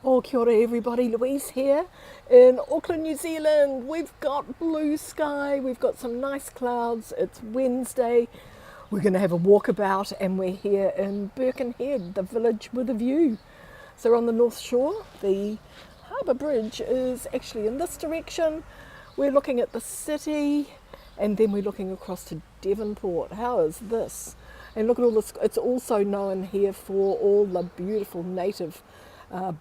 Oh, kia ora everybody, Louise here in Auckland, New Zealand. We've got blue sky, we've got some nice clouds, it's Wednesday. We're going to have a walkabout and we're here in Birkenhead, the village with a view. So we're on the North Shore. The harbour bridge is actually in this direction. We're looking at the city and then we're looking across to Devonport. How is this? And look at all this, it's also known here for all the beautiful native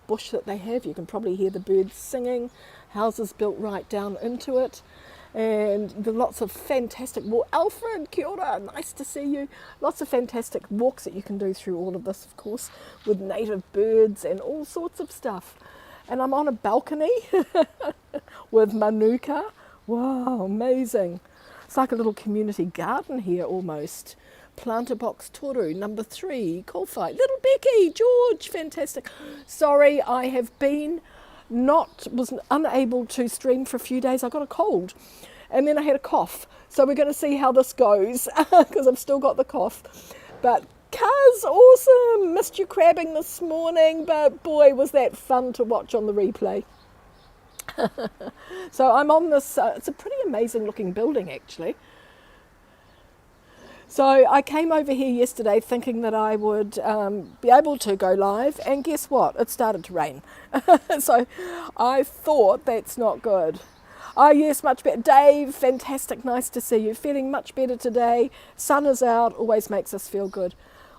bush that they have. You can probably hear the birds singing, houses built right down into it, and there are lots of fantastic Alfred, kia ora, nice to see you. Lots of fantastic walks that you can do through all of this, of course, with native birds and all sorts of stuff. And I'm on a balcony with manuka. Wow, amazing. It's like a little community garden here almost. Planter box toru, number 3, Coalfight, little Becky, George, fantastic. Sorry, I have was unable to stream for a few days. I got a cold and then I had a cough. So we're going to see how this goes because I've still got the cough. But Kaz, awesome, missed you crabbing this morning, but boy, was that fun to watch on the replay. So I'm on this, it's a pretty amazing looking building actually. So I came over here yesterday thinking that I would be able to go live, and guess what? It started to rain. So I thought that's not good. Oh yes, much better. Dave, fantastic, nice to see you. Feeling much better today. Sun is out, always makes us feel good.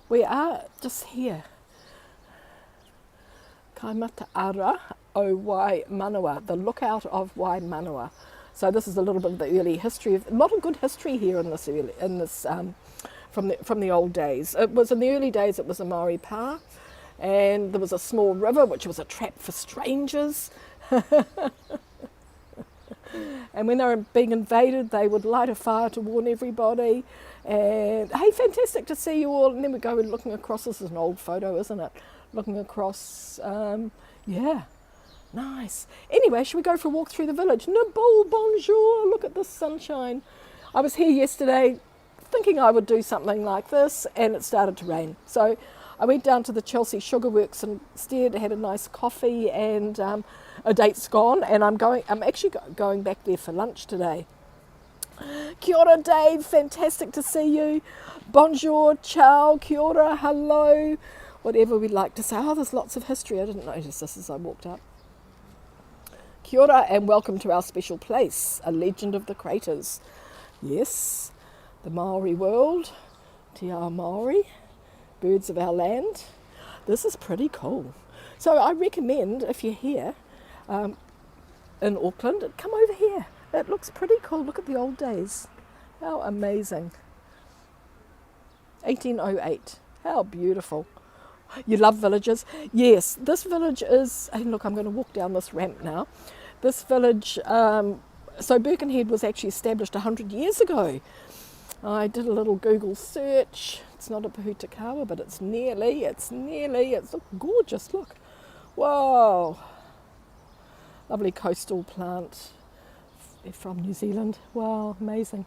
We are just here. Kaimataara o Waimanawa, the lookout of Waimanawa. So this is a little bit of the early history. A lot of good history here in this from the old days. It was in the early days. It was a Maori pa, and there was a small river which was a trap for strangers. And when they were being invaded, they would light a fire to warn everybody. And hey, fantastic to see you all. And then we go looking across. This is an old photo, isn't it? Looking across. Yeah. Nice. Anyway, should we go for a walk through the village? Nabul, bonjour. Look at the sunshine. I was here yesterday thinking I would do something like this, and it started to rain. So I went down to the Chelsea Sugar Works instead, had a nice coffee, and a date's gone, and I'm actually going back there for lunch today. Kia ora, Dave. Fantastic to see you. Bonjour, ciao, kia ora, hello. Whatever we'd like to say. Oh, there's lots of history. I didn't notice this as I walked up. Kia ora and welcome to our special place, a legend of the craters. Yes, the Maori world, Te Ao Maori, birds of our land. This is pretty cool. So I recommend if you're here in Auckland, come over here. It looks pretty cool. Look at the old days. How amazing. 1808. How beautiful. You love villages? Yes, this village is, hey look, I'm going to walk down this ramp now. This village, so Birkenhead was actually established 100 years ago. I did a little Google search. It's not a Pahutakawa, but it's nearly, it's gorgeous, look. Whoa. Lovely coastal plant from New Zealand. Wow, amazing.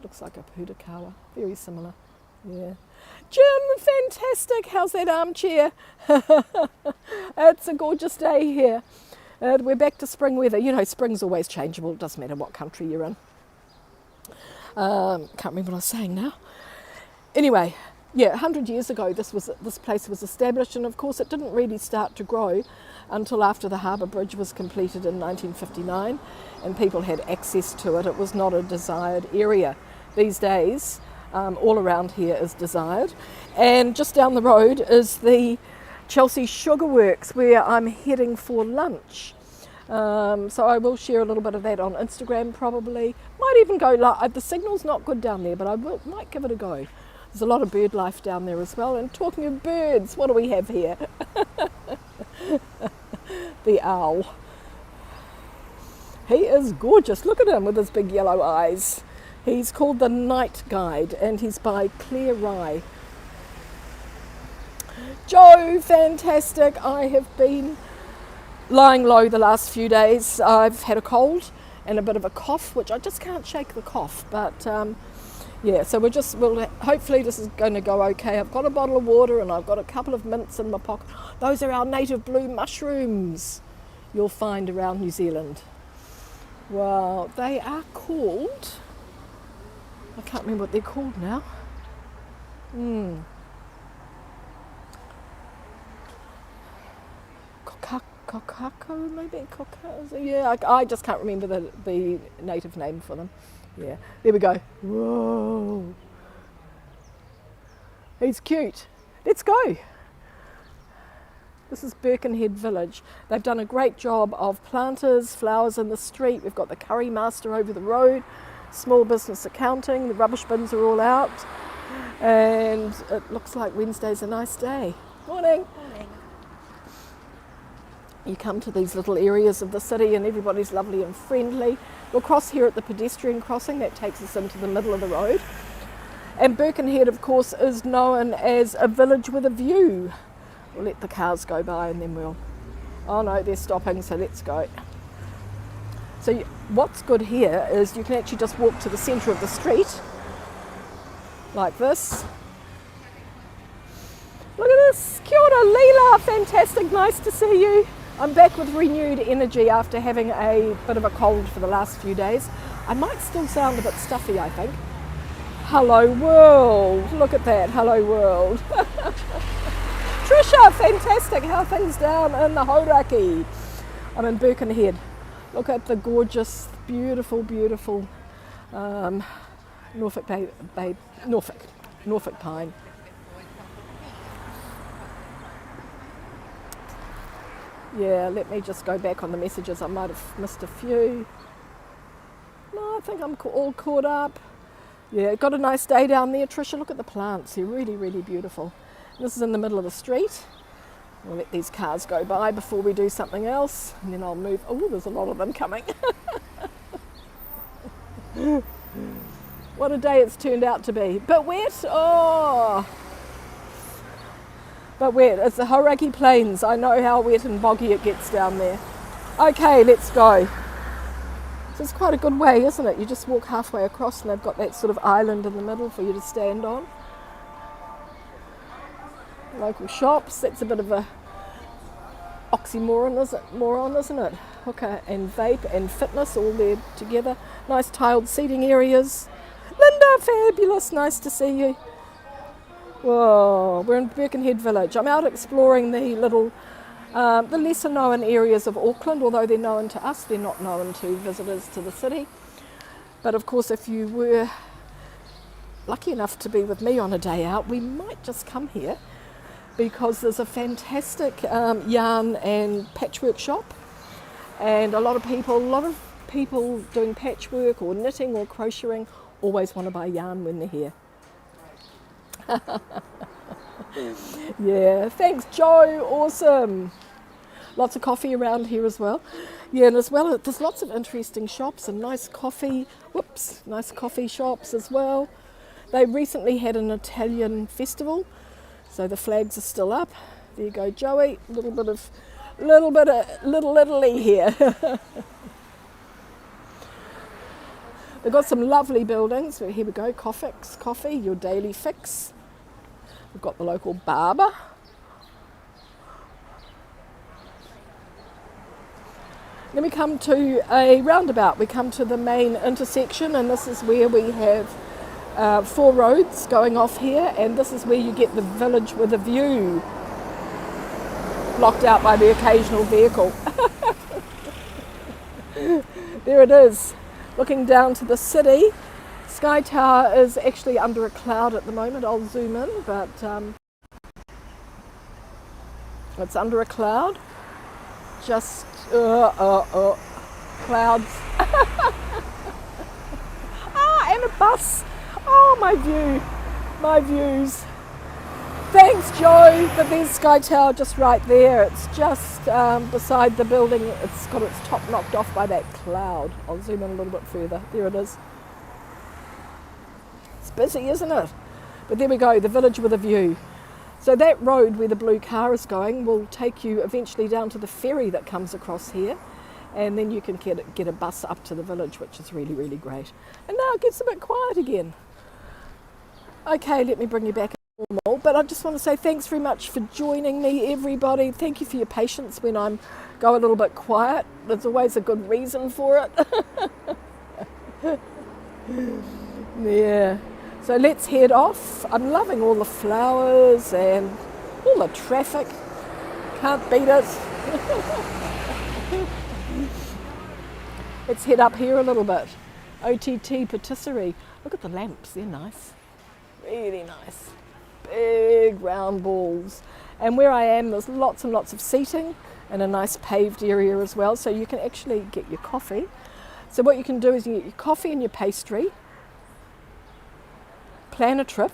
Looks like a Pahutakawa, very similar, yeah. Jim, fantastic. How's that armchair? It's a gorgeous day here. We're back to spring weather. You know, spring's always changeable. It doesn't matter what country you're in. Can't remember what I was saying now. Anyway, yeah, 100 years ago this place was established, and of course it didn't really start to grow until after the harbour bridge was completed in 1959 and people had access to it. It was not a desired area. These days, all around here is desired. And just down the road is the Chelsea Sugar Works, where I'm heading for lunch. So I will share a little bit of that on Instagram probably. Might even go live. The signal's not good down there, but I might give it a go. There's a lot of bird life down there as well. And talking of birds, what do we have here? The owl. He is gorgeous. Look at him with his big yellow eyes. He's called the Night Guide, and he's by Claire Rye. Joe, fantastic. I have been lying low the last few days. I've had a cold and a bit of a cough, which I just can't shake the cough. But Yeah, so hopefully this is going to go okay. I've got a bottle of water and I've got a couple of mints in my pocket. Those are our native blue mushrooms you'll find around New Zealand. Well, they are called, I can't remember what they're called now. Kokako, maybe? Yeah, I just can't remember the native name for them. Yeah, there we go. Whoa. He's cute. Let's go. This is Birkenhead Village. They've done a great job of planters, flowers in the street. We've got the curry master over the road, small business accounting, the rubbish bins are all out, and it looks like Wednesday's a nice day. Morning. Morning. You come to these little areas of the city and everybody's lovely and friendly. We'll cross here at the pedestrian crossing, that takes us into the middle of the road. And Birkenhead, of course, is known as a village with a view. We'll let the cars go by and then oh no, they're stopping, so let's go. So what's good here is you can actually just walk to the centre of the street, like this. Look at this, kia ora Leela, fantastic, nice to see you. I'm back with renewed energy after having a bit of a cold for the last few days. I might still sound a bit stuffy, I think. Hello world, look at that, hello world. Trisha, fantastic, how are things down in the Hauraki? I'm in Birkenhead. Look at the gorgeous, beautiful, beautiful Norfolk pine. Yeah, let me just go back on the messages. I might have missed a few. No, I think I'm all caught up. Yeah, got a nice day down there, Trisha. Look at the plants. They're really, really beautiful. And this is in the middle of the street. We'll let these cars go by before we do something else. And then I'll move. Oh, there's a lot of them coming. What a day it's turned out to be. Bit wet. Oh. But wet, it's the Hauraki Plains. I know how wet and boggy it gets down there. Okay, let's go. So it's quite a good way, isn't it? You just walk halfway across and they've got that sort of island in the middle for you to stand on. Local shops, that's a bit of a oxymoron, isn't it? Hooker and vape and fitness all there together. Nice tiled seating areas. Linda, fabulous, nice to see you. Whoa, we're in Birkenhead Village. I'm out exploring the little, the lesser known areas of Auckland, although they're known to us, they're not known to visitors to the city. But of course, if you were lucky enough to be with me on a day out, we might just come here because there's a fantastic yarn and patchwork shop, and a lot of people doing patchwork or knitting or crocheting always want to buy yarn when they're here. Yeah, thanks Joe, awesome. Lots of coffee around here as well. Yeah, and as well there's lots of interesting shops and nice coffee shops as well. They recently had an Italian festival, so the flags are still up. There you go, Joey, little Italy here. They've got some lovely buildings. Here we go, Coffix Coffee, your daily fix. We've got the local barber. Then we come to a roundabout. We come to the main intersection, and this is where we have 4 roads going off here, and this is where you get the village with a view, blocked out by the occasional vehicle. There it is, looking down to the city. Sky Tower is actually under a cloud at the moment. I'll zoom in, but it's under a cloud. Just clouds. And a bus. Oh, my views. Thanks, Joe. But there's Sky Tower just right there. It's just beside the building. It's got its top knocked off by that cloud. I'll zoom in a little bit further. There it is. It's busy, isn't it? But there we go, the village with a view. So that road where the blue car is going will take you eventually down to the ferry that comes across here, and then you can get a bus up to the village, which is really, really great. And now it gets a bit quiet again. Okay, let me bring you back to normal. But I just want to say thanks very much for joining me, everybody. Thank you for your patience when I'm go a little bit quiet. There's always a good reason for it. Yeah. So let's head off. I'm loving all the flowers and all the traffic. Can't beat it. Let's head up here a little bit. OTT Patisserie. Look at the lamps, they're nice. Really nice. Big round balls. And where I am, there's lots and lots of seating and a nice paved area as well, so you can actually get your coffee. So what you can do is you get your coffee and your pastry, plan a trip,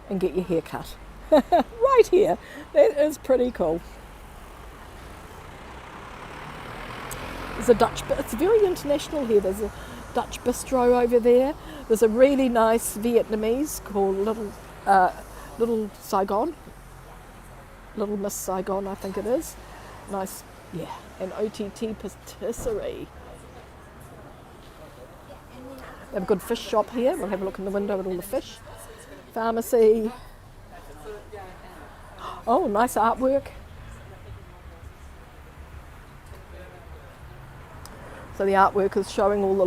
and get your hair cut. Right here. That is pretty cool. There's a Dutch, it's very international here. There's a Dutch bistro over there. There's a really nice Vietnamese called Little Saigon. Little Miss Saigon, I think it is. Nice, yeah. And OTT Patisserie. They have a good fish shop here. We'll have a look in the window at all the fish. Pharmacy. Oh, nice artwork. So the artwork is showing all the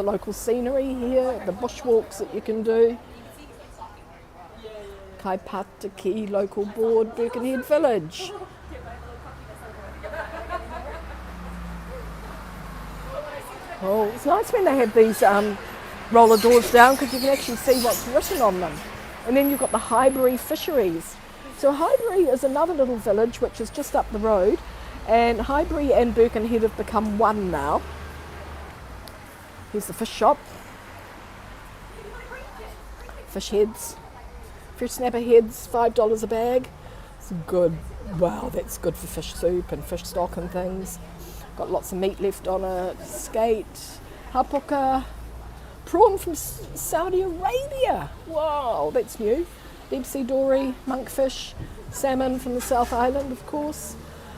local scenery here, the bushwalks that you can do. Kaipatiki Local Board, Birkenhead Village. Oh, it's nice when they have these roller doors down because you can actually see what's written on them. And then you've got the Highbury Fisheries. So Highbury is another little village which is just up the road, and Highbury and Birkenhead have become one now. Here's the fish shop. Fish heads. Fish snapper heads, $5 a bag. It's good. Wow, that's good for fish soup and fish stock and things. Got lots of meat left on it. Skate, hapuka, prawn from Saudi Arabia. Wow, that's new. Deep sea dory, monkfish, salmon from the South Island, of course.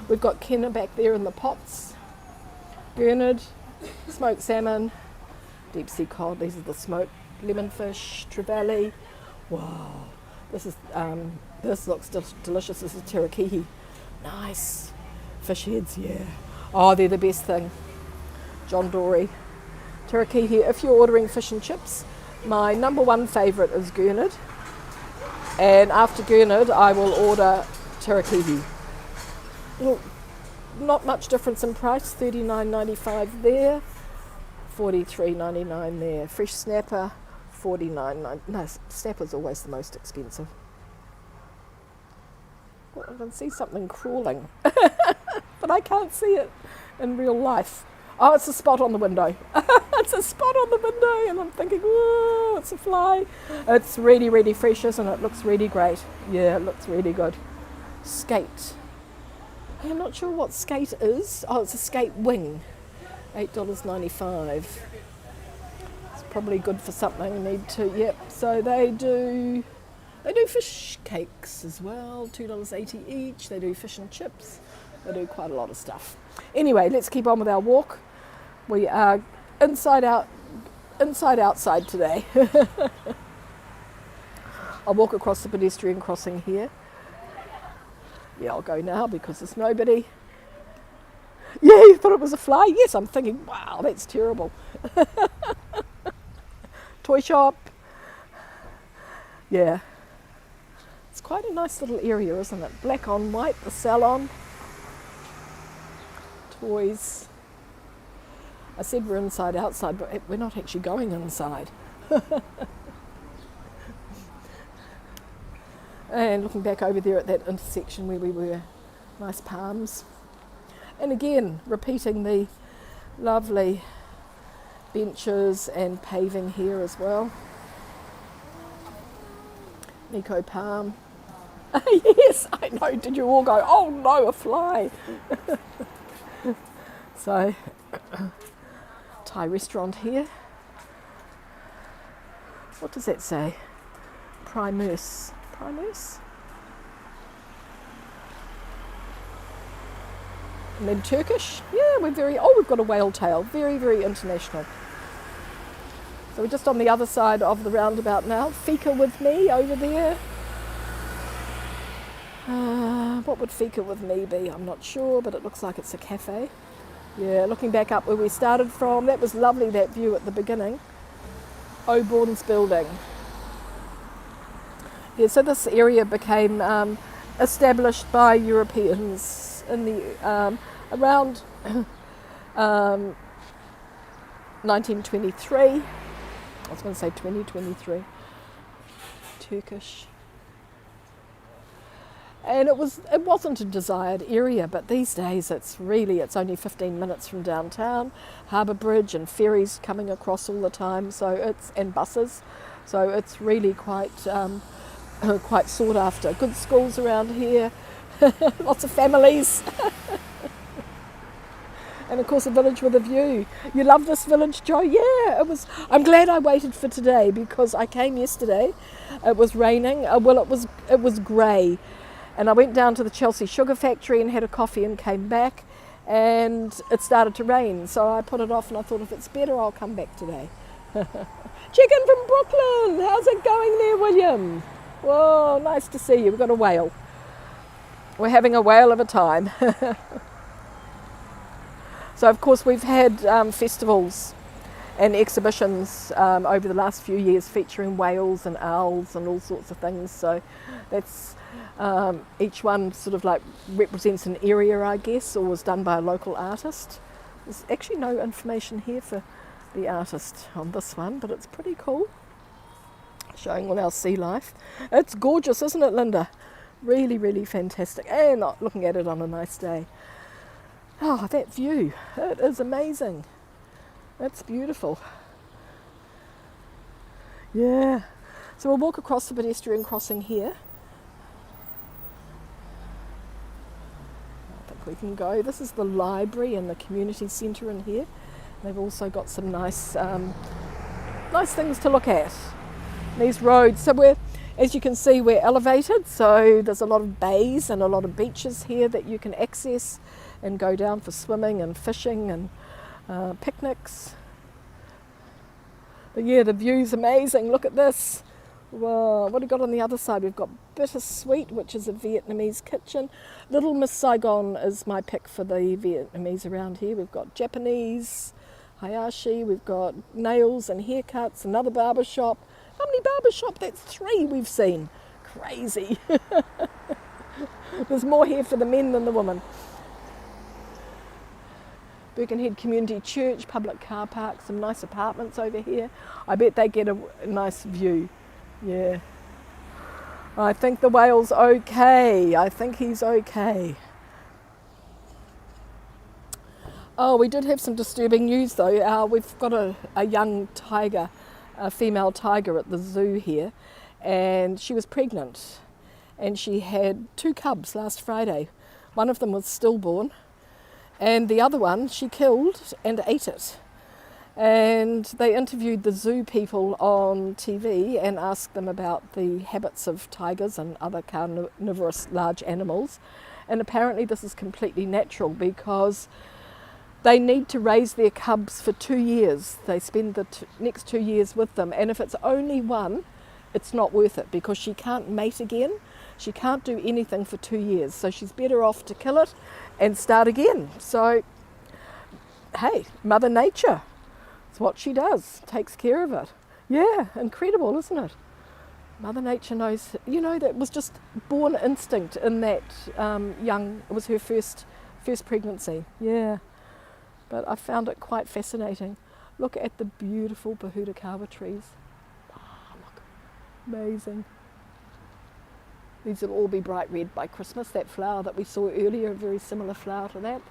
We've got kenna back there in the pots. Gurnard, smoked salmon, deep sea cod. These are the smoked lemon fish, trevally. Wow, this looks delicious. This is terakihi. Nice. Fish heads, yeah. Oh, they're the best thing. John Dory. Terakihi. If you're ordering fish and chips, my number one favourite is Gurnard. And after Gurnard, I will order terakihi. Not much difference in price. $39.95 there. $43.99 there. Fresh snapper, $49.99. No, snapper's always the most expensive. Well, I can see something crawling, but I can't see it in real life. Oh, it's a spot on the window. It's a spot on the window, and I'm thinking, oh, it's a fly. It's really, really fresh, isn't it? It looks really great. Yeah, it looks really good. Skate. I'm not sure what skate is. Oh, it's a skate wing. $8.95. It's probably good for something you need to. Yep. So they do fish cakes as well. $2.80 each. They do fish and chips. They do quite a lot of stuff. Anyway, let's keep on with our walk. We are outside today. I'll walk across the pedestrian crossing here. Yeah, I'll go now because there's nobody. Yeah, you thought it was a fly? Yes, I'm thinking, wow, that's terrible. Toy shop. Yeah. It's quite a nice little area, isn't it? Black on white, the salon. Toys. I said we're outside, but we're not actually going inside. And looking back over there at that intersection where we were, nice palms. And again, repeating the lovely benches and paving here as well. Nico palm. Yes, I know. Did you all go, oh no, a fly? So, Thai restaurant here. What does that say? Primus. Primus? And then Turkish. Yeah, we've got a whale tail. Very, very international. So we're just on the other side of the roundabout now. Fika with me over there. What would Fika with me be? I'm not sure, but it looks like it's a cafe. Yeah, looking back up where we started from, that was lovely, that view at the beginning. Oborn's building. Yeah, so this area became established by Europeans in the around 1923. I was going to say 2023. Turkish. And it wasn't a desired area, but these days it's only 15 minutes from downtown. Harbour Bridge and ferries coming across all the time, and buses, so it's really quite quite sought after. Good schools around here, lots of families, and of course a village with a view. You love this village, Joe? Yeah, it was. I'm glad I waited for today because I came yesterday. It was raining. It was grey. And I went down to the Chelsea Sugar Factory and had a coffee and came back, and it started to rain. So I put it off and I thought, if it's better, I'll come back today. Chicken from Brooklyn. How's it going there, William? Whoa, nice to see you. We've got a whale. We're having a whale of a time. So, of course, we've had festivals and exhibitions over the last few years featuring whales and owls and all sorts of things. So that's... each one sort of like represents an area, I guess, or was done by a local artist. There's actually no information here for the artist on this one, but it's pretty cool, showing all our sea life. It's gorgeous, isn't it, Linda? Really, really fantastic, and not looking at it on a nice day. Oh, that view, it is amazing. It's beautiful. Yeah, so we'll walk across the pedestrian crossing here. We can go. This is the library and the community centre in here. They've also got some nice things to look at. These roads. So as you can see, we're elevated. So there's a lot of bays and a lot of beaches here that you can access and go down for swimming and fishing and picnics. But yeah, the view's amazing. Look at this. Wow, what have we got on the other side? We've got Bittersweet, which is a Vietnamese kitchen. Little Miss Saigon is my pick for the Vietnamese around here. We've got Japanese, Hayashi, we've got nails and haircuts, another barber shop. How many barber shops? That's 3 we've seen. Crazy. There's more here for the men than the women. Birkenhead Community Church, public car park, some nice apartments over here. I bet they get a nice view. Yeah. I think the whale's okay. I think he's okay. Oh, we did have some disturbing news though. We've got a young tiger, a female tiger at the zoo here, and she was pregnant, and she had 2 cubs last Friday. One of them was stillborn, and the other one she killed and ate it. And they interviewed the zoo people on TV and asked them about the habits of tigers and other carnivorous large animals. And apparently this is completely natural because they need to raise their cubs for 2 years. They spend the next 2 years with them. And if it's only one, it's not worth it because she can't mate again. She can't do anything for 2 years. So she's better off to kill it and start again. So, hey, Mother Nature. It's what she does, takes care of it. Yeah, incredible, isn't it? Mother Nature knows, that was just born instinct in that young, it was her first pregnancy. Yeah, but I found it quite fascinating. Look at the beautiful Pohutukawa trees. Wow, look, amazing. These will all be bright red by Christmas. That flower that we saw earlier, a very similar flower to that.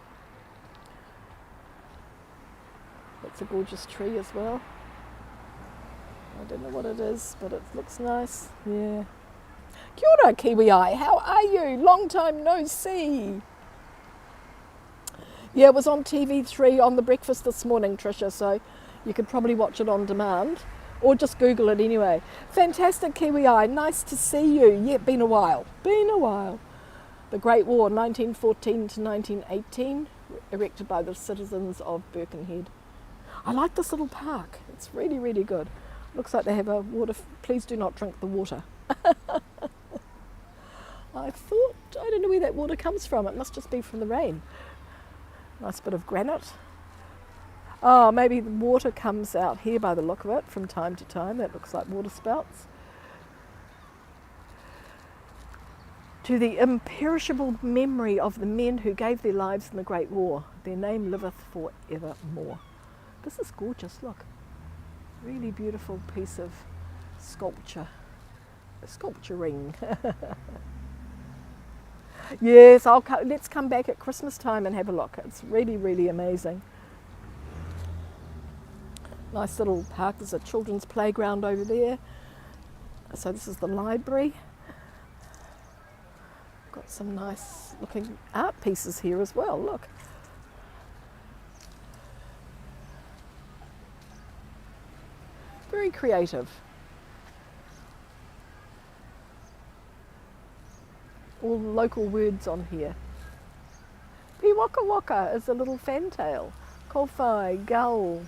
It's a gorgeous tree as well. I don't know what it is, but it looks nice. Yeah. Kia ora, Kiwi Eye. How are you? Long time no see. Yeah, it was on TV3 on the breakfast this morning, Tricia, so you could probably watch it on demand or just Google it anyway. Fantastic, Kiwi Eye. Nice to see you. Yeah, been a while. The Great War, 1914 to 1918, erected by the citizens of Birkenhead. I like this little park. It's really, really good. Looks like they have a water. Please do not drink the water. I thought, I don't know where that water comes from. It must just be from the rain. Nice bit of granite. Oh, maybe the water comes out here by the look of it from time to time. That looks like water spouts. To the imperishable memory of the men who gave their lives in the Great War, their name liveth for evermore. This is gorgeous, look. Really beautiful piece of sculpturing. Yes, let's come back at Christmas time and have a look. It's really, really amazing. Nice little park. There's a children's playground over there. So this is the library. Got some nice looking art pieces here as well, look. Very creative. All local words on here. Pi waka waka is a little fantail. Kowhai, gull,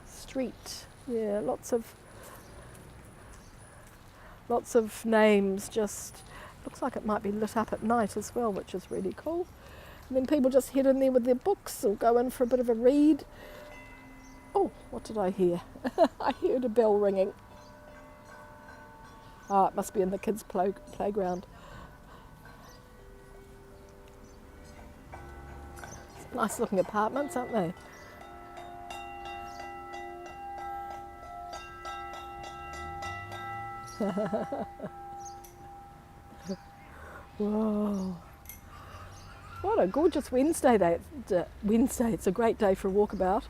street. Yeah, lots of names. Just looks like it might be lit up at night as well, which is really cool. And then people just head in there with their books or go in for a bit of a read. Oh, what did I hear? I heard a bell ringing. Oh, it must be in the kids' playground. Nice looking apartments, aren't they? Whoa. What a gorgeous Wednesday. Wednesday, it's a great day for a walkabout.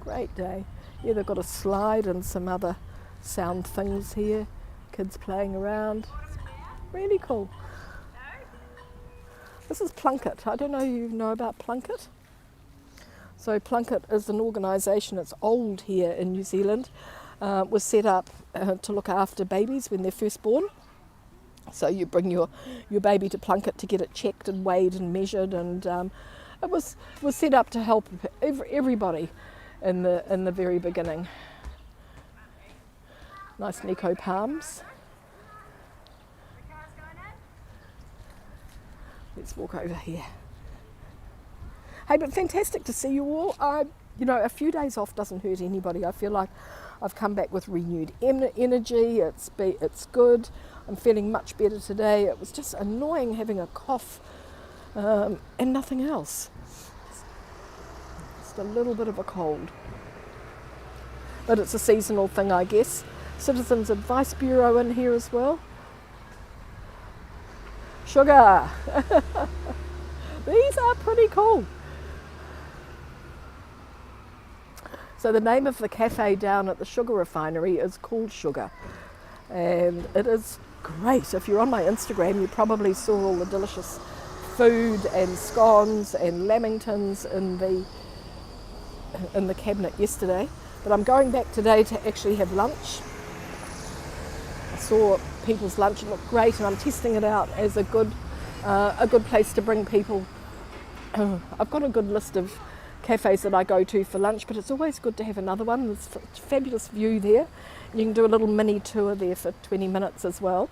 Great day. Yeah, they've got a slide and some other sound things here. Kids playing around. Really cool. This is Plunket. I don't know if you know about Plunket. So Plunket is an organisation, it's old here in New Zealand. Was set up to look after babies when they're first born. So you bring your baby to Plunket to get it checked and weighed and measured, and it was set up to help everybody in the very beginning. Nice Nico palms. Let's walk over here. Hey, but fantastic to see you all. A few days off doesn't hurt anybody. I feel like I've come back with renewed energy. It's good. I'm feeling much better today. It was just annoying having a cough and nothing else. Just a little bit of a cold. But it's a seasonal thing, I guess. Citizens Advice Bureau in here as well. Sugar. These are pretty cool. So the name of the cafe down at the sugar refinery is called Sugar, and it is great. If you're on my Instagram, you probably saw all the delicious food and scones and lamingtons in the cabinet yesterday. But I'm going back today to actually have lunch. I saw people's lunch, it looked great, and I'm testing it out as a good place to bring people. I've got a good list of cafes that I go to for lunch, but it's always good to have another one. There's a fabulous view there. You can do a little mini tour there for 20 minutes as well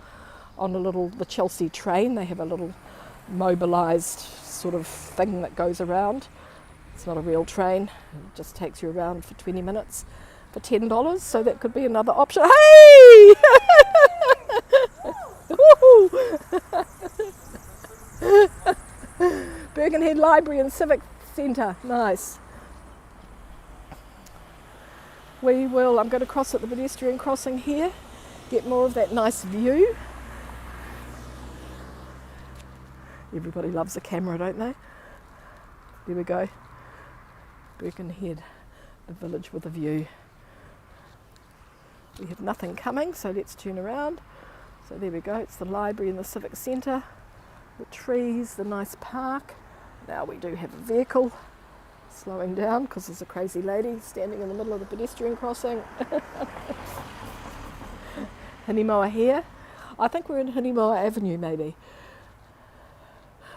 on the Chelsea train. They have a little mobilised sort of thing that goes around. It's not a real train, it just takes you around for 20 minutes for $10, so that could be another option. Hey! Birkenhead Library and Civic Centre, nice. I'm going to cross at the pedestrian crossing here, get more of that nice view. Everybody loves a camera, don't they? There we go. Birkenhead, the village with a view. We have nothing coming, so let's turn around. So there we go, it's the library and the civic centre, the trees, the nice park. Now we do have a vehicle slowing down because there's a crazy lady standing in the middle of the pedestrian crossing. Hinimoa here. I think we're in Hinimoa Avenue maybe.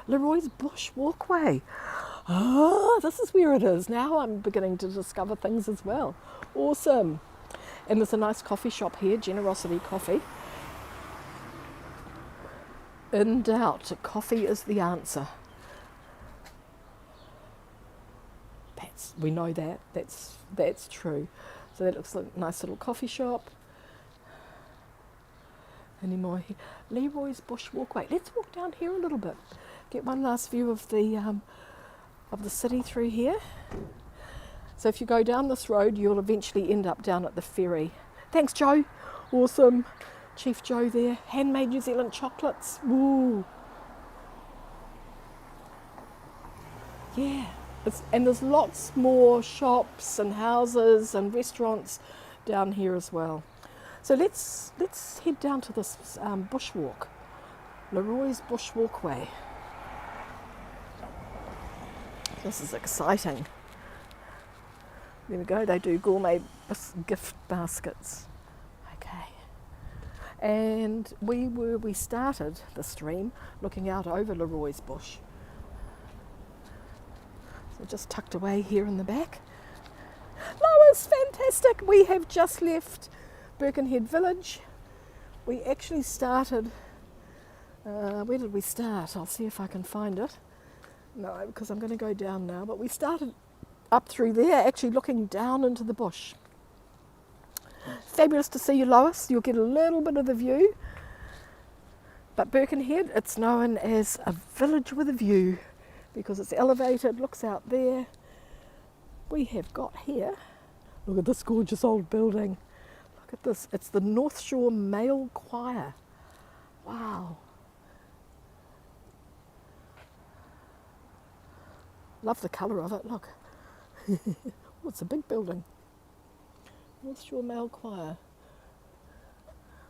Leroy's Bush Walkway. Ah, this is where it is. Now I'm beginning to discover things as well. Awesome. And there's a nice coffee shop here, Generosity Coffee. In doubt, coffee is the answer. We know that. That's true. So that looks like a nice little coffee shop. Any more here? Leroy's Bush Walkway. Let's walk down here a little bit. Get one last view of the city through here. So if you go down this road, you'll eventually end up down at the ferry. Thanks, Joe. Awesome. Chief Joe there. Handmade New Zealand chocolates. Woo. Yeah. And there's lots more shops and houses and restaurants down here as well. So let's head down to this bushwalk. Leroy's Bush Walkway. This is exciting. There we go, they do gourmet gift baskets. Okay. And we started the stream looking out over Leroy's Bush. So just tucked away here in the back. Lois, fantastic. We have just left Birkenhead village. We actually started, where did we start? I'll see if I can find it. No, because I'm going to go down now. But we started up through there, actually looking down into the bush. Fabulous to see you, Lois. You'll get a little bit of the view. But Birkenhead, it's known as a village with a view because it's elevated, looks out there. We have got here, look at this gorgeous old building. Look at this, it's the North Shore Male Choir. Wow. Love the colour of it, look. Oh, it's a big building. North Shore Male Choir.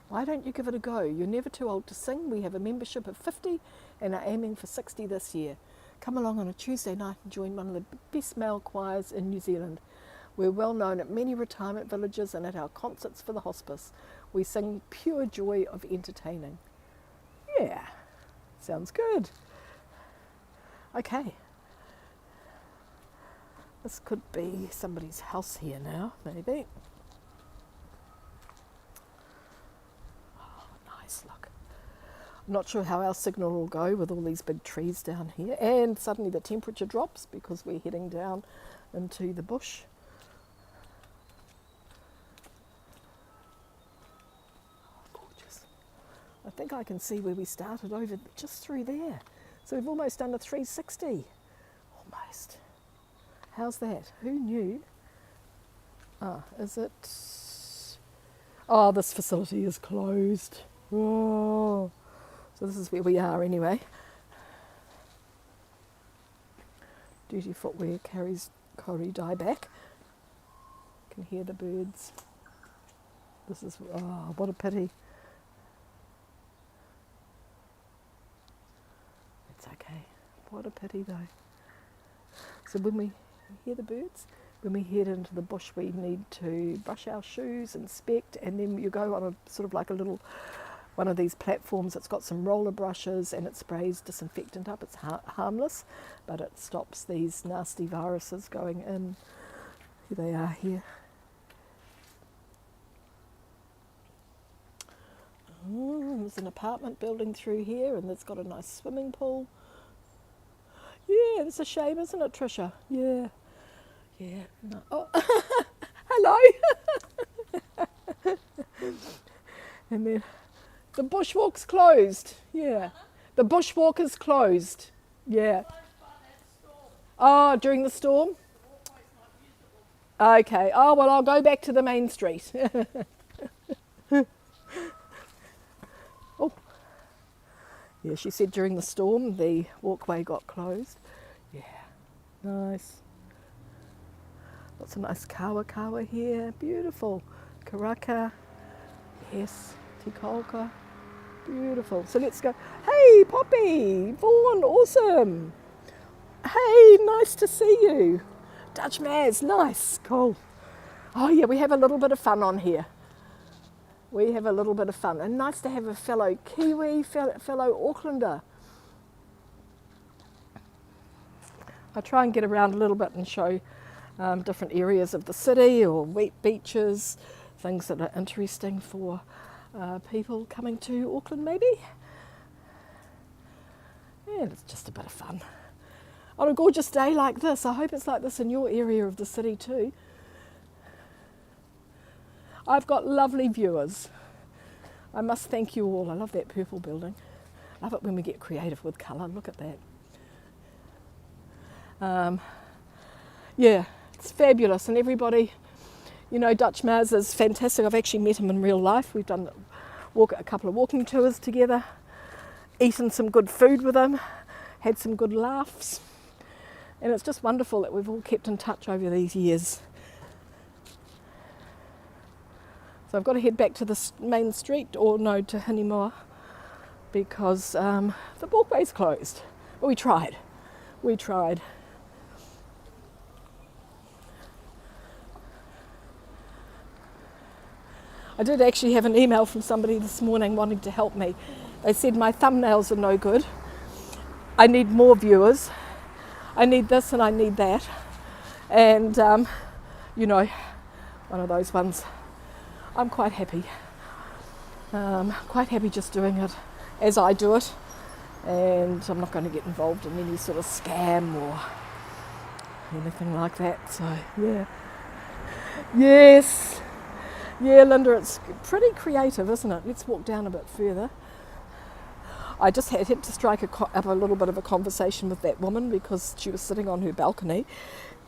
Why don't you give it a go? You're never too old to sing. We have a membership of 50 and are aiming for 60 this year. Come along on a Tuesday night and join one of the best male choirs in New Zealand. We're well known at many retirement villages and at our concerts for the hospice. We sing pure joy of entertaining. Yeah, sounds good. Okay. This could be somebody's house here now, maybe. Oh, nice, look. I'm not sure how our signal will go with all these big trees down here. And suddenly the temperature drops because we're heading down into the bush. Oh, gorgeous. I think I can see where we started over just through there. So we've almost done a 360. Almost. How's that? Who knew? Ah, is it? Oh, this facility is closed. Oh. So this is where we are anyway. Duty footwear carries Kori dieback. You can hear the birds. This is, oh, what a pity. It's okay. What a pity though. So when we hear the birds, when we head into the bush we need to brush our shoes, inspect, and then you go on a sort of like a little one of these platforms that's got some roller brushes and it sprays disinfectant up. It's harmless, but it stops these nasty viruses going in. Here they are here. Oh, there's an apartment building through here and it's got a nice swimming pool. Yeah, it's a shame, isn't it, Trisha? Yeah. Yeah. No. Oh. Hello. And then the bushwalk's closed. Yeah. The bushwalk is closed. Yeah. Oh, during the storm? Okay. Oh, well, I'll go back to the main street. Oh. Yeah, she said during the storm the walkway got closed. Yeah. Nice. Lots of nice kawa here. Beautiful. Karaka. Yes. Tikolka. Beautiful. So let's go. Hey, Poppy. Vaughan. Awesome. Hey, nice to see you. Dutch Maz. Nice. Cool. Oh, yeah, we have a little bit of fun on here. We have a little bit of fun. And nice to have a fellow Kiwi, fellow Aucklander. I try and get around a little bit and show different areas of the city or beaches, things that are interesting for people coming to Auckland maybe. And it's just a bit of fun. On a gorgeous day like this, I hope it's like this in your area of the city too. I've got lovely viewers. I must thank you all. I love that purple building. I love it when we get creative with colour. Look at that. Yeah, it's fabulous. And everybody, you know, Dutch Maz is fantastic. I've actually met him in real life. We've done a couple of walking tours together, eaten some good food with him, had some good laughs. And it's just wonderful that we've all kept in touch over these years. So I've got to head back to the main street, or no, to Hinimoa, because the walkway's closed. But we tried. I did actually have an email from somebody this morning wanting to help me. They said my thumbnails are no good. I need more viewers. I need this and I need that. And, you know, one of those ones. I'm quite happy. Quite happy just doing it as I do it. And I'm not going to get involved in any sort of scam or anything like that. So, yeah. Yes. Yeah, Linda, it's pretty creative, isn't it? Let's walk down a bit further. I just had to strike up a little bit of a conversation with that woman because she was sitting on her balcony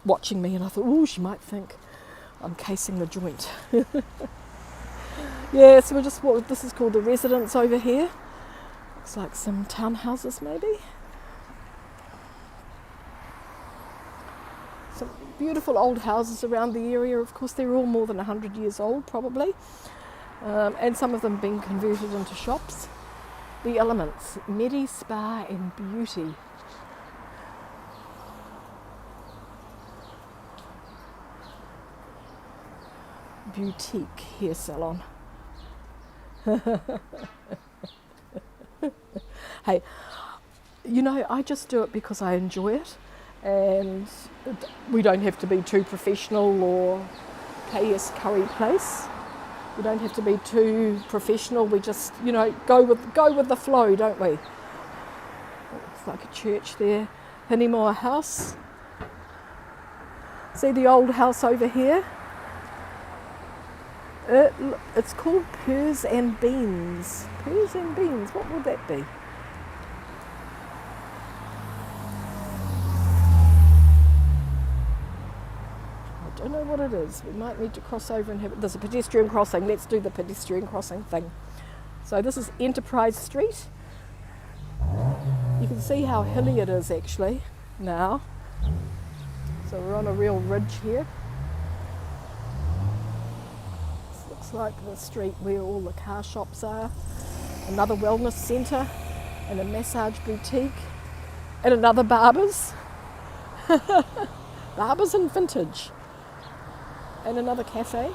watching me, and I thought, oh, she might think I'm casing the joint. Yeah, so this is called the Residence over here. Looks like some townhouses maybe. Some beautiful old houses around the area. Of course, they're all more than 100 years old probably, and some of them being converted into shops. The Elements, Medi Spa and Beauty. Boutique hair salon. Hey, you know, I just do it because I enjoy it, and we don't have to be too professional or KS Curry Place. We don't have to be too professional. We just, you know, go with the flow, don't we? Looks like a church there. Hinimoa House. See the old house over here? It's called Pears and Beans. Pears and Beans, what would that be? I don't know what it is. We might need to cross over and have it. There's a pedestrian crossing. Let's do the pedestrian crossing thing. So this is Enterprise Street. You can see how hilly it is actually now. So we're on a real ridge here. Looks like the street where all the car shops are. Another wellness centre and a massage boutique and another Barbers. Barbers and Vintage. And another cafe.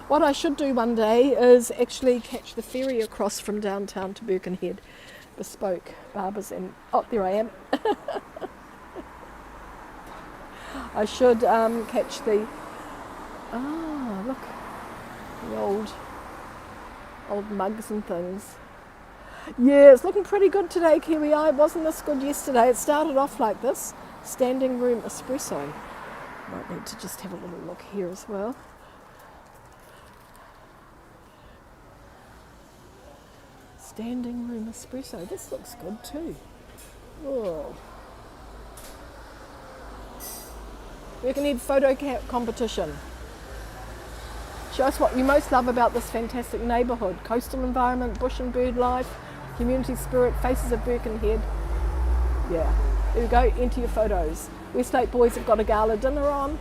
What I should do one day is actually catch the ferry across from downtown to Birkenhead. Bespoke Barbers and... Oh, there I am. I should catch the... Ah, look, the old mugs and things. Yeah, it's looking pretty good today, Kiwi Eye. Wasn't this good yesterday? It started off like this, standing room espresso. Might need to just have a little look here as well. Standing room espresso. This looks good too. Oh. Birkenhead photo competition. Show us what you most love about this fantastic neighbourhood. Coastal environment, bush and bird life, community spirit, faces of Birkenhead. Yeah, there we go, enter your photos. Westlake boys have got a gala dinner on,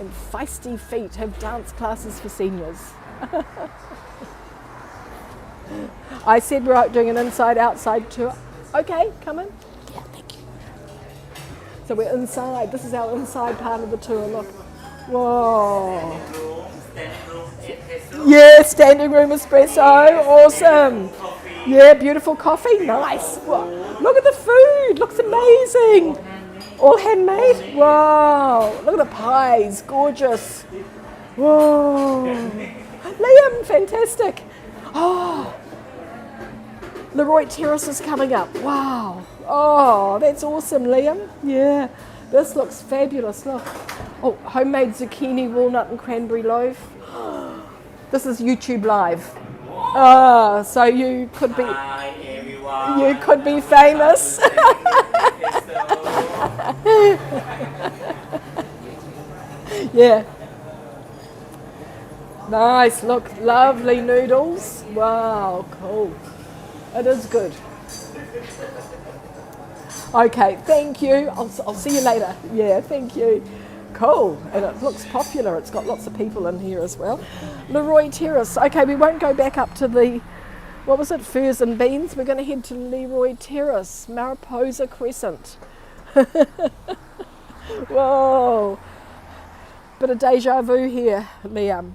and Feisty Feet have dance classes for seniors. I said we're out doing an inside-outside tour. Okay, come in. Yeah, thank you. So we're inside. This is our inside part of the tour. Look. Whoa. Yeah, standing room espresso. Awesome. Yeah, beautiful coffee. Nice. Whoa. Look at the food. Looks amazing. All handmade. Wow. Look at the pies. Gorgeous. Whoa. Liam, fantastic. Oh, Leroy Terrace is coming up. Wow. Oh, that's awesome, Liam. Yeah. This looks fabulous. Look. Oh, homemade zucchini, walnut and cranberry loaf. This is YouTube Live. So you could be famous. Yeah. Nice. Look, lovely noodles. Wow, cool. It is good. Okay, thank you. I'll see you later. Yeah, thank you. Cool. And it looks popular. It's got lots of people in here as well. Leroy Terrace. Okay, we won't go back up to the, what was it, Furs and Beans. We're going to head to Leroy Terrace, Mariposa Crescent. Whoa. Bit of deja vu here, Liam.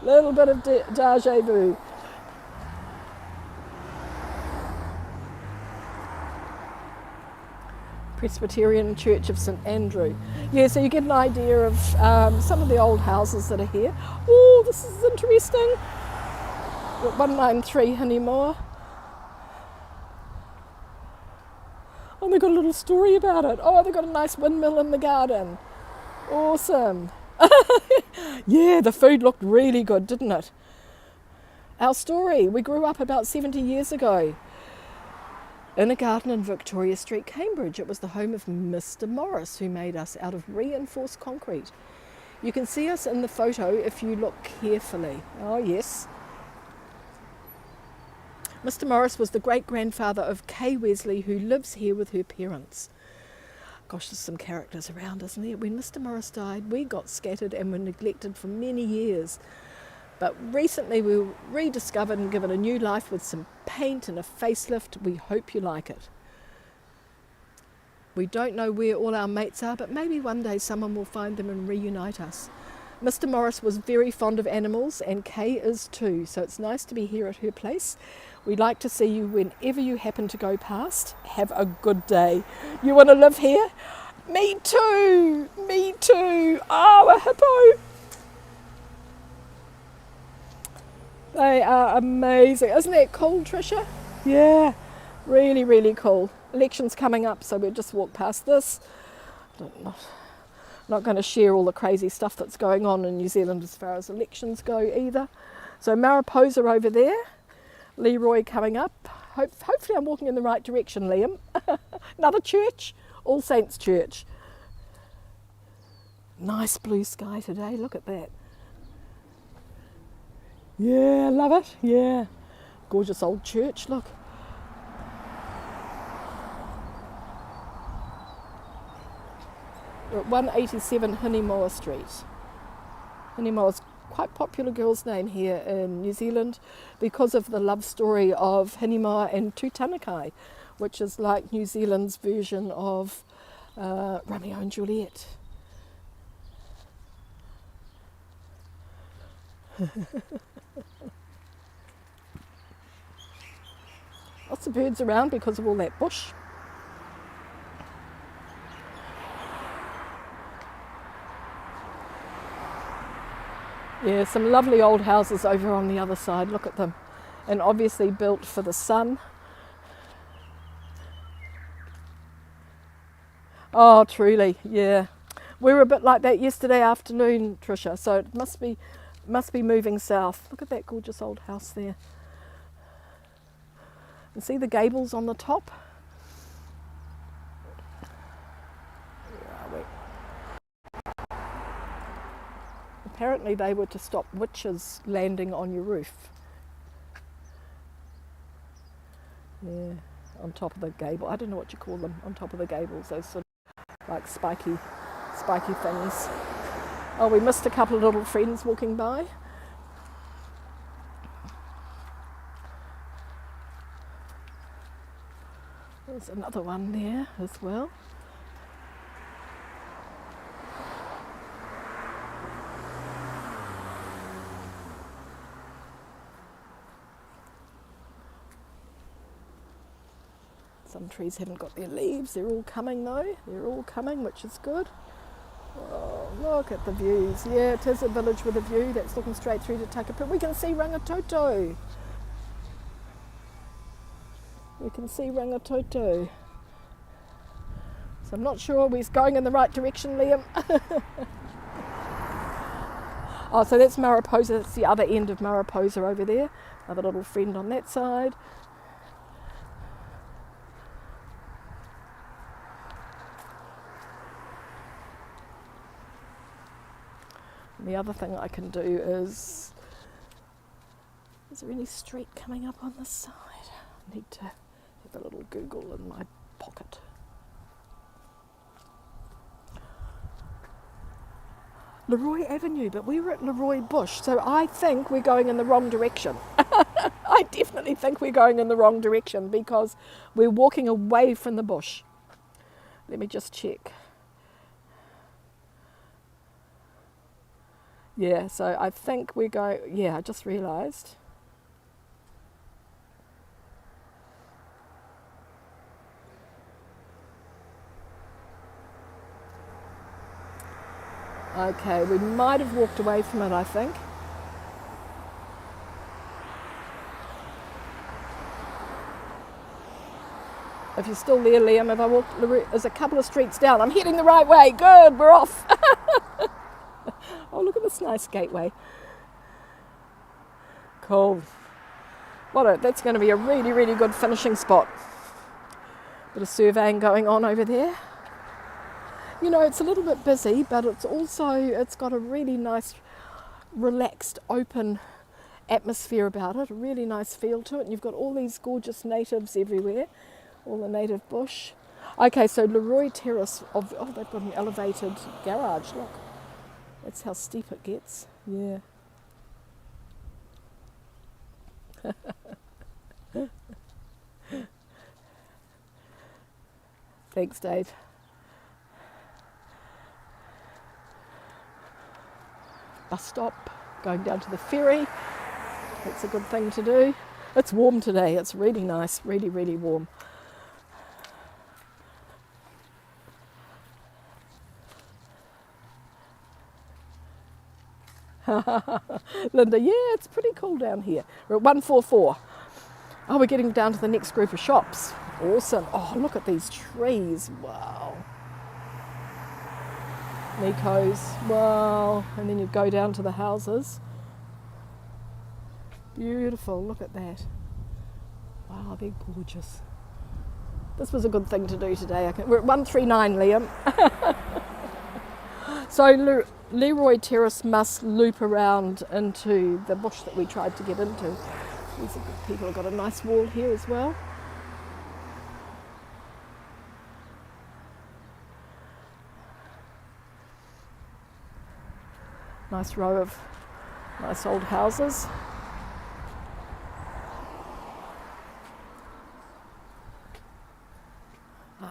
Little bit of deja vu. Presbyterian Church of St Andrew. Yeah, so you get an idea of some of the old houses that are here. Oh, this is interesting. 193 Hinimoa. Oh, they've got a little story about it. Oh, they've got a nice windmill in the garden. Awesome. Yeah, the food looked really good, didn't it? Our story, we grew up about 70 years ago in a garden in Victoria Street, Cambridge. It was the home of Mr. Morris, who made us out of reinforced concrete. You can see us in the photo if you look carefully. Oh, yes. Mr. Morris was the great-grandfather of Kay Wesley, who lives here with her parents. Gosh, there's some characters around, isn't there? When Mr. Morris died, we got scattered and were neglected for many years. But recently we were rediscovered and given a new life with some paint and a facelift. We hope you like it. We don't know where all our mates are, but maybe one day someone will find them and reunite us. Mr. Morris was very fond of animals, and Kay is too, so it's nice to be here at her place. We'd like to see you whenever you happen to go past. Have a good day. You want to live here? Me too! Me too! Oh, a hippo! They are amazing. Isn't that cool, Tricia? Yeah, really, really cool. Election's coming up, so we'll just walk past this. Not going to share all the crazy stuff that's going on in New Zealand as far as elections go either. So Mariposa over there, Leroy coming up. Hopefully I'm walking in the right direction, Liam. Another church, All Saints Church. Nice blue sky today, look at that. Yeah, love it, yeah. Gorgeous old church, look. We're at 187 Hinimoa Street. Hinimoa's quite a popular girl's name here in New Zealand because of the love story of Hinimoa and Tutanekai, which is like New Zealand's version of Romeo and Juliet. Lots of birds around because of all that bush. Yeah, some lovely old houses over on the other side, look at them. And obviously built for the sun. Oh, truly, yeah. We were a bit like that yesterday afternoon, Tricia, so it must be moving south. Look at that gorgeous old house there. And see the gables on the top? Where are we? Apparently they were to stop witches landing on your roof. Yeah, on top of the gable. I don't know what you call them, on top of the gables, those sort of like spiky things. Oh, we missed a couple of little friends walking by. There's another one there as well. Some trees haven't got their leaves. They're all coming though. They're all coming, which is good. Oh, look at the views. Yeah, it is a village with a view that's looking straight through to Takapuna. We can see Rangitoto. We can see Rangitoto. So I'm not sure we're going in the right direction, Liam. Oh, so that's Mariposa. That's the other end of Mariposa over there. Another little friend on that side. And the other thing I can do is there any street coming up on this side? I need to have a little Google in my pocket. Leroy Avenue, but we were at Leroy Bush, so I think we're going in the wrong direction. I definitely think we're going in the wrong direction because we're walking away from the bush. Let me just check. Yeah, so I think we go, yeah, I just realised. Okay, we might have walked away from it, I think. If you're still there, Liam, if I walk, there's a couple of streets down. I'm heading the right way. Good, we're off. Oh, look at this nice gateway. Cool. That's going to be a really, really good finishing spot. Bit of surveying going on over there. You know, it's a little bit busy, but it's got a really nice, relaxed, open atmosphere about it. A really nice feel to it. And you've got all these gorgeous natives everywhere. All the native bush. Okay, so Leroy Terrace they've got an elevated garage, look. That's how steep it gets. Yeah. Thanks, Dave. Bus stop, going down to the ferry. That's a good thing to do. It's warm today. It's really nice, really, really warm. Linda, yeah, it's pretty cool down here. We're at 144. Oh, we're getting down to the next group of shops. Awesome. Oh, look at these trees. Wow. Nico's. Wow. And then you go down to the houses. Beautiful. Look at that. Wow, they're gorgeous. This was a good thing to do today. We're at 139, Liam. So Leroy Terrace must loop around into the bush that we tried to get into. These people have got a nice wall here as well. Nice row of nice old houses.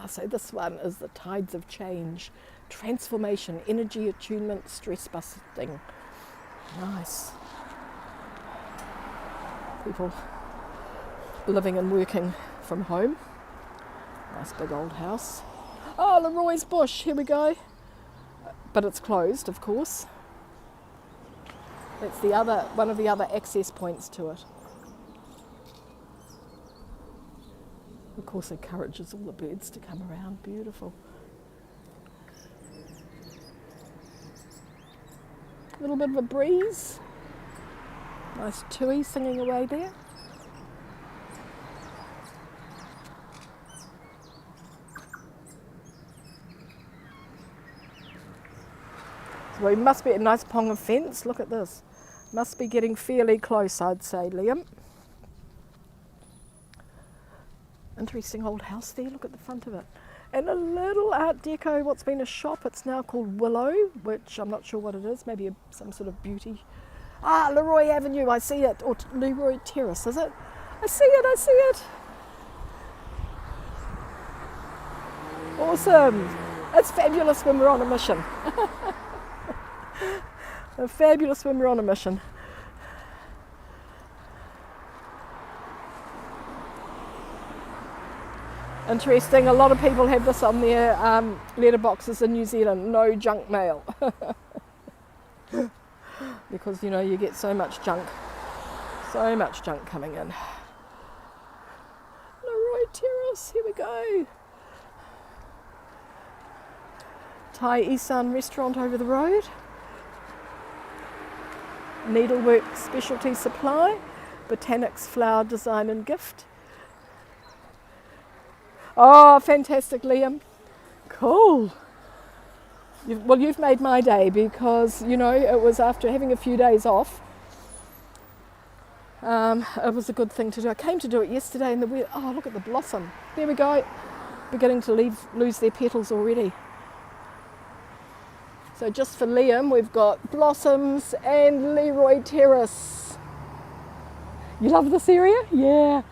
So this one is the Tides of Change. Transformation, energy attunement, stress busting. Nice. People living and working from home. Nice big old house. Oh, Leroy's Bush, here we go. But it's closed, of course. That's one of the other access points to it. Of course, encourages all the birds to come around. Beautiful. A little bit of a breeze. Nice tui singing away there. So we must be at a nice ponga fence. Look at this. Must be getting fairly close, I'd say, Liam. Interesting old house there. Look at the front of it. And a little Art Deco, what's been a shop, it's now called Willow, which I'm not sure what it is, maybe some sort of beauty. Ah, Leroy Avenue, I see it, or Leroy Terrace, is it? I see it. Awesome. It's fabulous when we're on a mission. Fabulous when we're on a mission. Interesting, a lot of people have this on their letterboxes in New Zealand, no junk mail. Because, you know, you get so much junk coming in. Leroy Terrace, here we go. Thai Isan restaurant over the road. Needlework Specialty Supply. Botanics Flower Design and Gift. Oh, fantastic, Liam. Cool. You've made my day because, you know, it was after having a few days off. It was a good thing to do. I came to do it yesterday and oh, look at the blossom. There we go. Beginning to lose their petals already. So just for Liam, we've got blossoms and Leroy Terrace. You love this area? Yeah.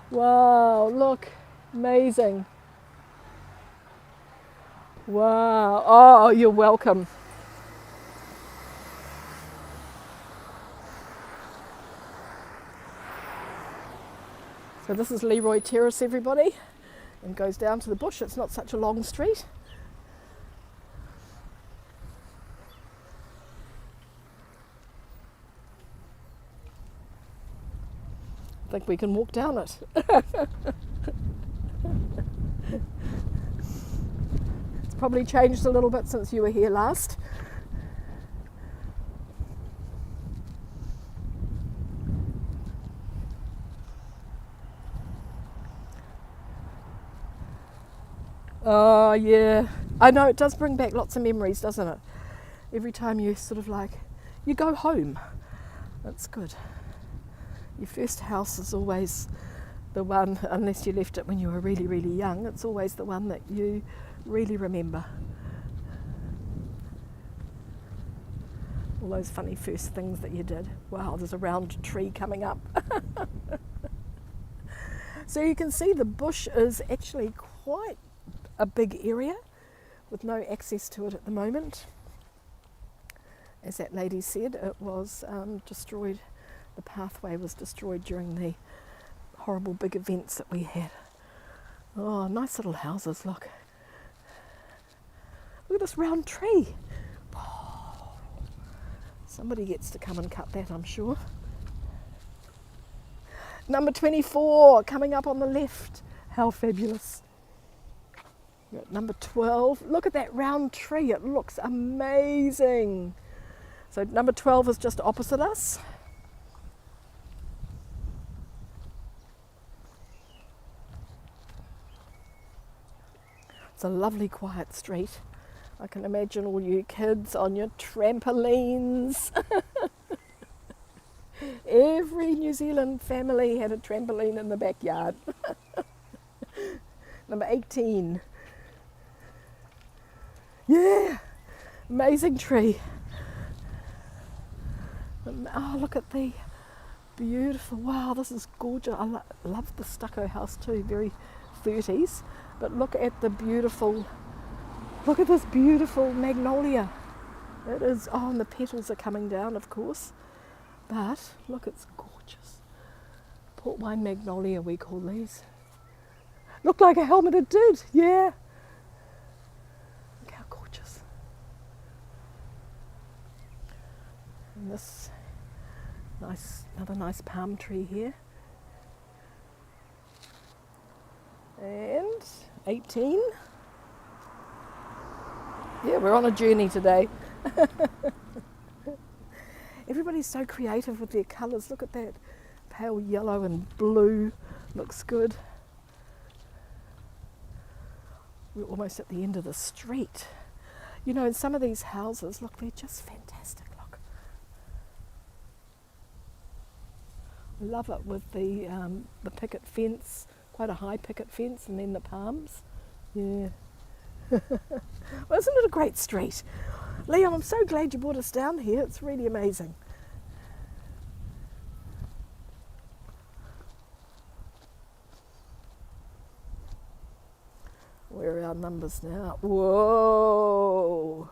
Wow, look. Amazing. Wow. Oh, you're welcome. So this is Leroy Terrace, everybody, and goes down to the bush. It's not such a long street. I think we can walk down it. It's probably changed a little bit since you were here last. Oh yeah, I know, it does bring back lots of memories, doesn't it? Every time you sort of like, you go home. That's good. Your first house is always the one, unless you left it when you were really, really young, it's always the one that you really remember. All those funny first things that you did. Wow, there's a round tree coming up. So you can see the bush is actually quite a big area with no access to it at the moment. As that lady said, it was destroyed. The pathway was destroyed during the horrible big events that we had. Oh, nice little houses, look. Look at this round tree. Oh, somebody gets to come and cut that, I'm sure. Number 24, coming up on the left. How fabulous. We're at number 12. Look at that round tree, it looks amazing. So number 12 is just opposite us. It's a lovely quiet street. I can imagine all you kids on your trampolines. Every New Zealand family had a trampoline in the backyard. Number 18. Yeah, amazing tree. Oh, look at the beautiful, wow, this is gorgeous. I love the stucco house too, very 30s. But look at the beautiful, look at this beautiful magnolia. It is, oh, and the petals are coming down, of course. But look, it's gorgeous. Port wine magnolia, we call these. Looked like a helmet, it did, yeah. Look how gorgeous. And this nice, another nice palm tree here. And 18. Yeah, we're on a journey today. Everybody's so creative with their colours. Look at that pale yellow and blue. Looks good. We're almost at the end of the street. You know, in some of these houses, look, they're just fantastic. Look. I love it with the picket fence. Quite a high picket fence, and then the palms. Yeah. Well, isn't it a great street? Leon, I'm so glad you brought us down here. It's really amazing. Where are our numbers now? Whoa.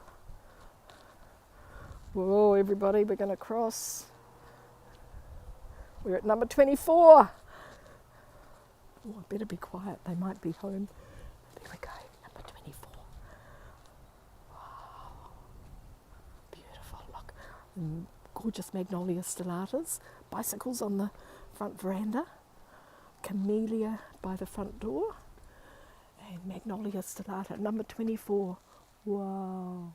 Whoa, everybody, we're going to cross. We're at number 24. Oh, I better be quiet. They might be home. There we go. Number 24. Wow. Beautiful. Look. Gorgeous magnolia stellatas. Bicycles on the front veranda. Camellia by the front door. And magnolia stellata. Number 24. Wow.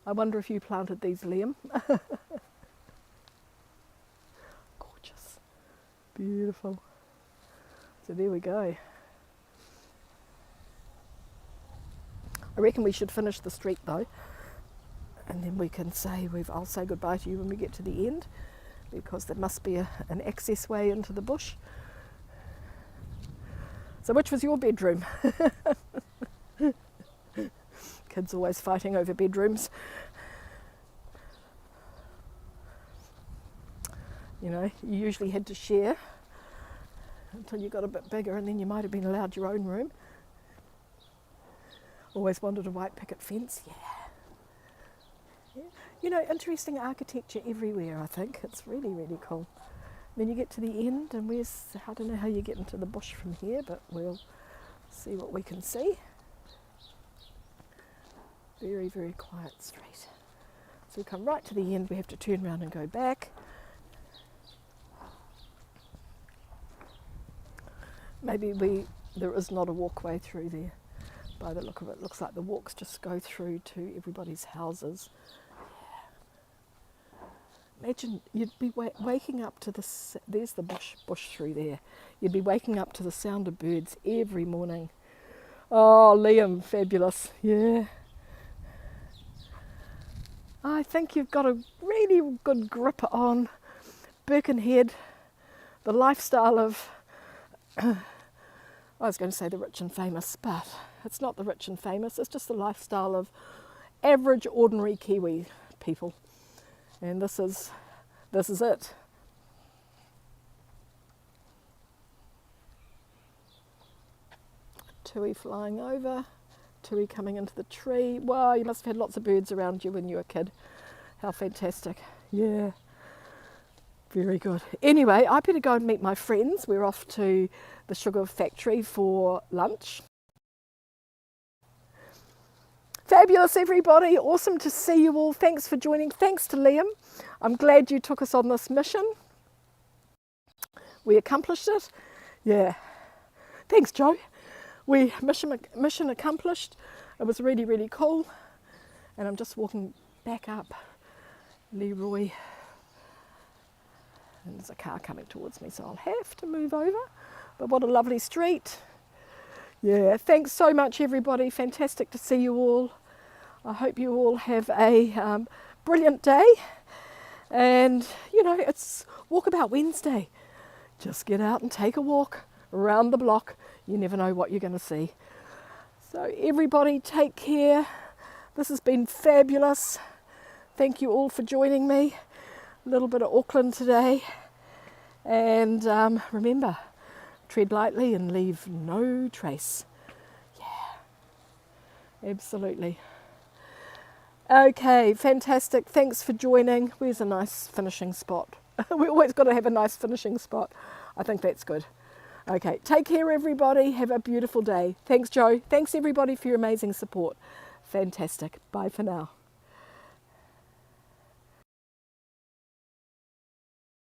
I wonder if you planted these, Liam. Gorgeous. Beautiful. So there we go. I reckon we should finish the street though, and then we can say I'll say goodbye to you when we get to the end, because there must be an access way into the bush. So which was your bedroom? Kids always fighting over bedrooms. You know, you usually had to share until you got a bit bigger, and then you might have been allowed your own room. Always wanted a white picket fence, yeah. You know, interesting architecture everywhere, I think. It's really, really cool. Then you get to the end, and I don't know how you get into the bush from here, but we'll see what we can see. Very, very quiet street. So we come right to the end, we have to turn around and go back. Maybe there is not a walkway through there. By the look of it, looks like the walks just go through to everybody's houses. Yeah. Imagine you'd be waking up to there's the bush through there. You'd be waking up to the sound of birds every morning. Oh, Liam, fabulous, yeah. I think you've got a really good grip on Birkenhead, the lifestyle of, I was going to say the rich and famous, but it's not the rich and famous, it's just the lifestyle of average, ordinary Kiwi people. And this is it. Tui flying over, Tui coming into the tree. Wow, you must have had lots of birds around you when you were a kid. How fantastic. Yeah. Very good. Anyway, I better go and meet my friends. We're off to the sugar factory for lunch. Fabulous, everybody. Awesome to see you all. Thanks for joining. Thanks to Liam. I'm glad you took us on this mission. We accomplished it. Yeah. Thanks, Joe. Mission accomplished. It was really, really cool. And I'm just walking back up Leroy. And there's a car coming towards me, so I'll have to move over. But what a lovely street. Yeah, thanks so much, everybody. Fantastic to see you all. I hope you all have a brilliant day. And, you know, it's Walkabout Wednesday. Just get out and take a walk around the block. You never know what you're going to see. So everybody take care. This has been fabulous. Thank you all for joining me. A little bit of Auckland today. And remember, tread lightly and leave no trace. Yeah, absolutely. Okay, fantastic. Thanks for joining. Where's a nice finishing spot? We always got to have a nice finishing spot. I think that's good. Okay, take care, everybody. Have a beautiful day. Thanks, Joe. Thanks, everybody, for your amazing support. Fantastic. Bye for now.